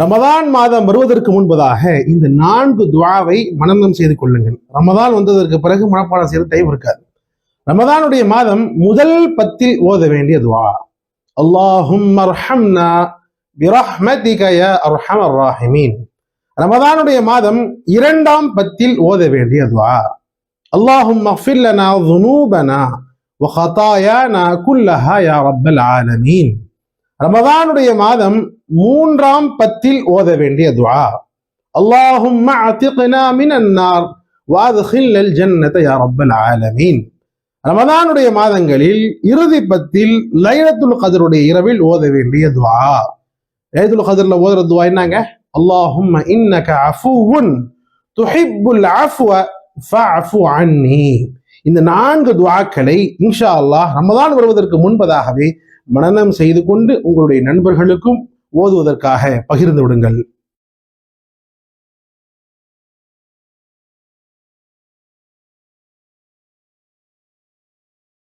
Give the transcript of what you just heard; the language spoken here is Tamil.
ரமதான் மாதம் வருவதற்கு முன்பதாக இந்த 4 துஆவை மனனம் செய்து கொள்ளுங்கள். ரமதான் வந்ததற்கு பிறகு மனப்பாடம் செய்து டைம் இருக்காது. ரமதானுடைய மாதம் முதல் 10 ஓத வேண்டிய துஆ, அல்லாஹும்ம அர்ஹம்னா பிரஹ்மதிக யா அர்ஹமர் ராஹிமீன். ரமதானுடைய மாதம் 2ஆம் 10 ஓத வேண்டிய துஆ, அல்லாஹும்ம அஃபிர் லனா ذுனூபனா வ ஹதாயானா குல்லஹா யா ரப்பல் ஆலமீன். ரமதானுடைய மாதம் 3ஆம் 10 ஓத வேண்டிய துஆ, அல்லாஹும்ம அத்திக்னா மினன் நார் வ அத்கில்னல் ஜன்னத யா ரப்பல் ஆலமீன். ரமதானுடைய மாதங்களில் இறுதி 10 லைலத்துல் கத்ருடைய இரவில் ஓத வேண்டிய துஆ. லைலத்துல் கத்ர்ல ஓதுற துஆ என்னங்க? அல்லாஹும்ம இன்னக அஃபுவுன் துஹிப்புல் அஃப்வ ஃபஅஃபு அன்னி. இந்த 4 துஆக்களை இன்ஷா அல்லாஹ் ரமதான் வருவதற்கு முன்பதாகவே மனனம் செய்து கொண்டு உங்களுடைய நண்பர்களுக்கும் ஓதுவதற்காக பகிர்ந்து விடுங்கள்.